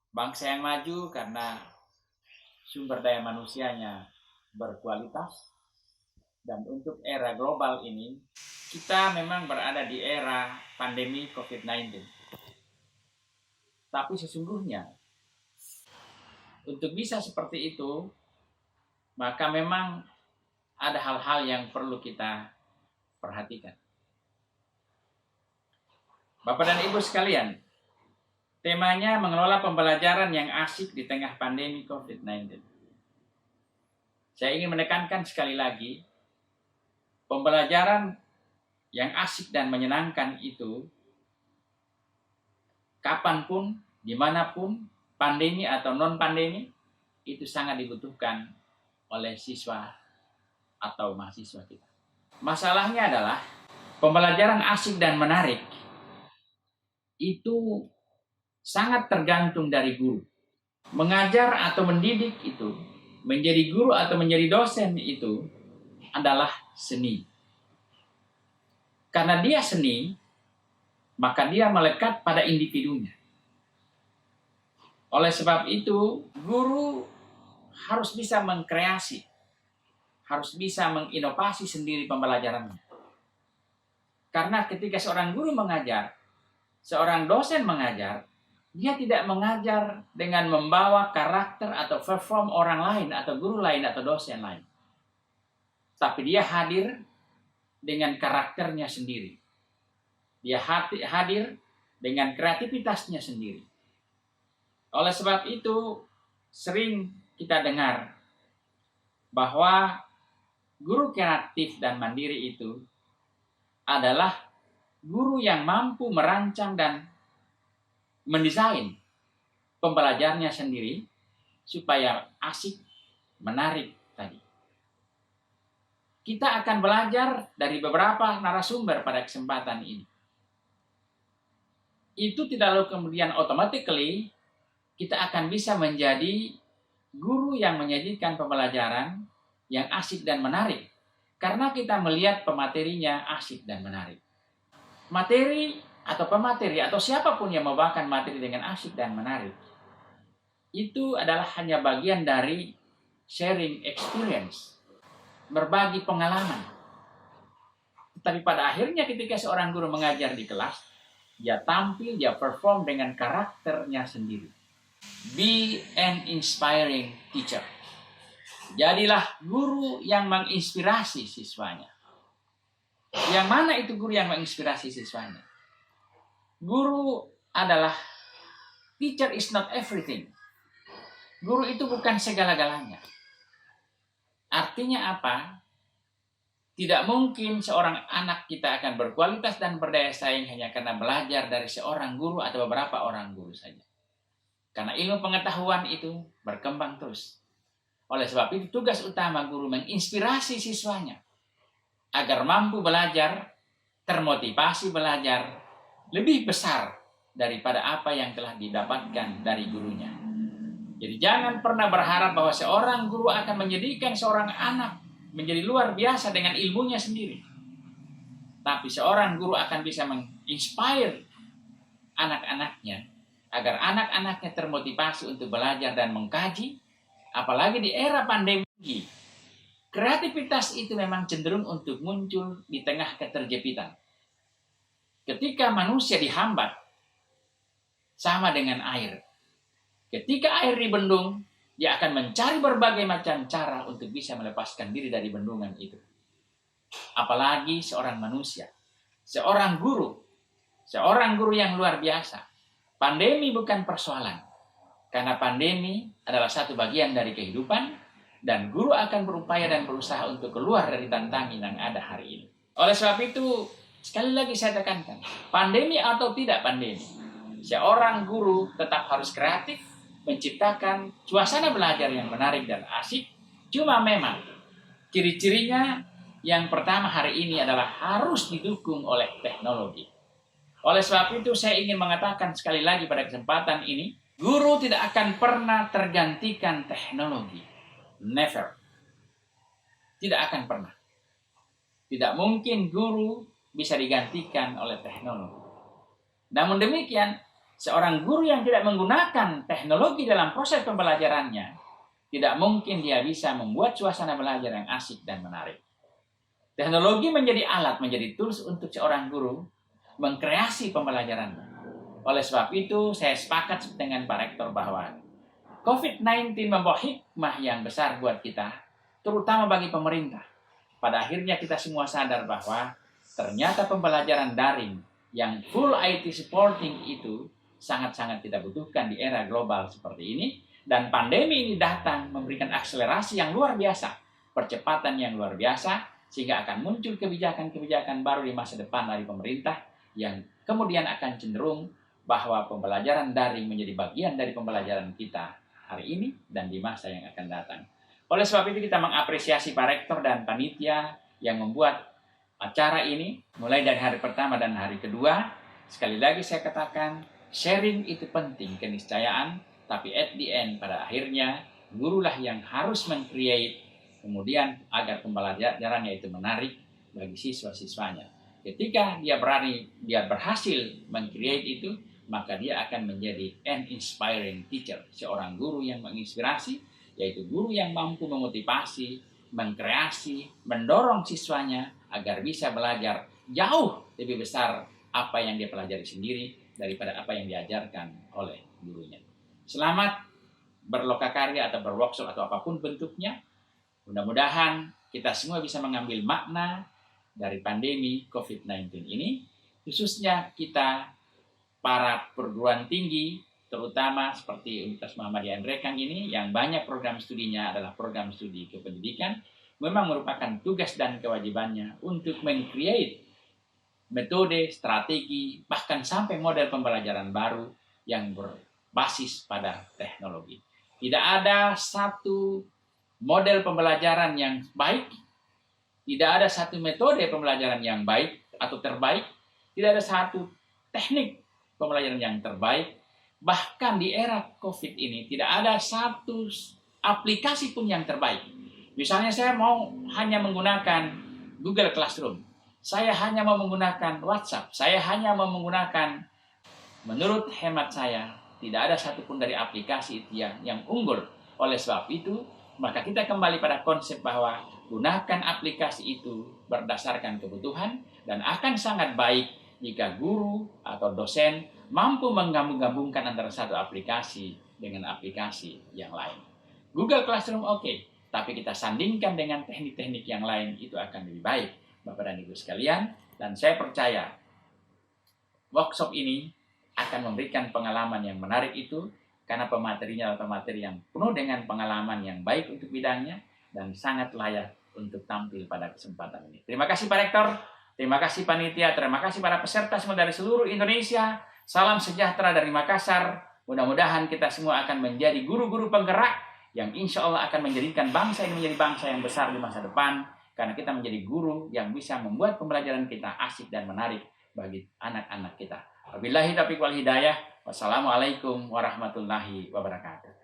Bangsa yang maju karena sumber daya manusianya berkualitas. Dan untuk era global ini, kita memang berada di era pandemi COVID-19. Tapi sesungguhnya, untuk bisa seperti itu, maka memang ada hal-hal yang perlu kita perhatikan. Bapak dan Ibu sekalian, temanya mengelola pembelajaran yang asik di tengah pandemi COVID-19. Saya ingin menekankan sekali lagi, pembelajaran yang asik dan menyenangkan itu, kapanpun, dimanapun, pandemi atau non-pandemi, itu sangat dibutuhkan oleh siswa atau mahasiswa kita. Masalahnya adalah, pembelajaran asik dan menarik itu sangat tergantung dari guru. Mengajar atau mendidik itu, menjadi guru atau menjadi dosen itu adalah seni. Karena dia seni, maka dia melekat pada individunya. Oleh sebab itu, guru harus bisa mengkreasi, harus bisa menginovasi sendiri pembelajarannya. Karena ketika seorang guru mengajar, seorang dosen mengajar, dia tidak mengajar dengan membawa karakter atau perform orang lain atau guru lain atau dosen lain. Tapi dia hadir dengan karakternya sendiri. Dia hadir dengan kreativitasnya sendiri. Oleh sebab itu, sering kita dengar bahwa guru kreatif dan mandiri itu adalah guru yang mampu merancang dan mendesain pembelajarannya sendiri supaya asik, menarik tadi. Kita akan belajar dari beberapa narasumber pada kesempatan ini. Itu tidak lalu kemudian automatically kita akan bisa menjadi guru yang menyajikan pembelajaran yang asik dan menarik. Karena kita melihat pematerinya asik dan menarik. Materi atau pemateri atau siapapun yang membawakan materi dengan asik dan menarik, itu adalah hanya bagian dari sharing experience, berbagi pengalaman. Tetapi pada akhirnya ketika seorang guru mengajar di kelas, dia tampil, dia perform dengan karakternya sendiri. Be an inspiring teacher. Jadilah guru yang menginspirasi siswanya. Yang mana itu guru yang menginspirasi siswanya? Guru adalah, teacher is not everything. Guru itu bukan segala-galanya. Artinya apa? Tidak mungkin seorang anak kita akan berkualitas dan berdaya saing hanya karena belajar dari seorang guru atau beberapa orang guru saja. Karena ilmu pengetahuan itu berkembang terus. Oleh sebab itu tugas utama guru menginspirasi siswanya agar mampu belajar, termotivasi belajar lebih besar daripada apa yang telah didapatkan dari gurunya. Jadi jangan pernah berharap bahwa seorang guru akan menjadikan seorang anak menjadi luar biasa dengan ilmunya sendiri. Tapi seorang guru akan bisa menginspire anak-anaknya agar anak-anaknya termotivasi untuk belajar dan mengkaji. Apalagi di era pandemi, kreativitas itu memang cenderung untuk muncul di tengah keterjepitan. Ketika manusia dihambat, sama dengan air. Ketika air dibendung, dia akan mencari berbagai macam cara untuk bisa melepaskan diri dari bendungan itu. Apalagi seorang manusia, seorang guru yang luar biasa. Pandemi bukan persoalan, karena pandemi adalah satu bagian dari kehidupan, dan guru akan berupaya dan berusaha untuk keluar dari tantangan yang ada hari ini. Oleh sebab itu, sekali lagi saya tekankan, pandemi atau tidak pandemi, seorang guru tetap harus kreatif, menciptakan suasana belajar yang menarik dan asik. Cuma memang ciri-cirinya yang pertama hari ini adalah harus didukung oleh teknologi. Oleh sebab itu saya ingin mengatakan sekali lagi pada kesempatan ini, guru tidak akan pernah tergantikan teknologi. Never. Tidak akan pernah. Tidak mungkin guru bisa digantikan oleh teknologi. Namun demikian, Seorang guru yang tidak menggunakan teknologi dalam proses pembelajarannya, tidak mungkin dia bisa membuat suasana belajar yang asik dan menarik. Teknologi menjadi alat, menjadi tools untuk seorang guru mengkreasi pembelajaran. Oleh sebab itu, saya sepakat dengan Pak Rektor bahwa COVID-19 membawa hikmah yang besar buat kita, terutama bagi pemerintah. Pada akhirnya kita semua sadar bahwa ternyata pembelajaran daring yang full IT supporting itu sangat-sangat kita butuhkan di era global seperti ini. Dan pandemi ini datang memberikan akselerasi yang luar biasa, percepatan yang luar biasa, sehingga akan muncul kebijakan-kebijakan baru di masa depan dari pemerintah yang kemudian akan cenderung bahwa pembelajaran daring menjadi bagian dari pembelajaran kita hari ini dan di masa yang akan datang. Oleh sebab itu kita mengapresiasi Pak Rektor dan panitia yang membuat acara ini mulai dari hari pertama dan hari kedua. Sekali lagi saya katakan, sharing itu penting, keniscayaan, tapi at the end, pada akhirnya, gurulah yang harus meng-create kemudian agar pembelajarannya itu menarik bagi siswa-siswanya. Ketika dia berhasil meng-create itu, maka dia akan menjadi an inspiring teacher, seorang guru yang menginspirasi, yaitu guru yang mampu memotivasi, mengkreasi, mendorong siswanya agar bisa belajar jauh lebih besar apa yang dia pelajari sendiri daripada apa yang diajarkan oleh gurunya. Selamat berlokakarya atau berworkshop atau apapun bentuknya. Mudah-mudahan kita semua bisa mengambil makna dari pandemi COVID-19 ini, khususnya kita para perguruan tinggi, terutama seperti Universitas Muhammadiyah Nrekang ini, yang banyak program studinya adalah program studi kependidikan, memang merupakan tugas dan kewajibannya untuk meng-create metode, strategi, bahkan sampai model pembelajaran baru yang berbasis pada teknologi. Tidak ada satu model pembelajaran yang baik, tidak ada satu metode pembelajaran yang baik atau terbaik, tidak ada satu teknik pembelajaran yang terbaik. Bahkan di era COVID ini tidak ada satu aplikasi pun yang terbaik. Misalnya saya mau hanya menggunakan Google Classroom, saya hanya mau menggunakan WhatsApp, saya hanya mau menggunakan, menurut hemat saya, tidak ada satupun dari aplikasi itu yang unggul. Oleh sebab itu, maka kita kembali pada konsep bahwa gunakan aplikasi itu berdasarkan kebutuhan, dan akan sangat baik jika guru atau dosen mampu menggabung-gabungkan antara satu aplikasi dengan aplikasi yang lain. Google Classroom oke, tapi kita sandingkan dengan teknik-teknik yang lain, itu akan lebih baik, Bapak dan Ibu sekalian. Dan saya percaya workshop ini akan memberikan pengalaman yang menarik itu, karena pematerinya adalah pemateri yang penuh dengan pengalaman yang baik untuk bidangnya dan sangat layak untuk tampil pada kesempatan ini. Terima kasih Pak Rektor, terima kasih panitia, terima kasih para peserta semua dari seluruh Indonesia. Salam sejahtera dari Makassar. Mudah-mudahan kita semua akan menjadi guru-guru penggerak yang insya Allah akan menjadikan bangsa ini menjadi bangsa yang besar di masa depan, karena kita menjadi guru yang bisa membuat pembelajaran kita asik dan menarik bagi anak-anak kita. Wabillahi taufiq wal hidayah. Wassalamualaikum warahmatullahi wabarakatuh.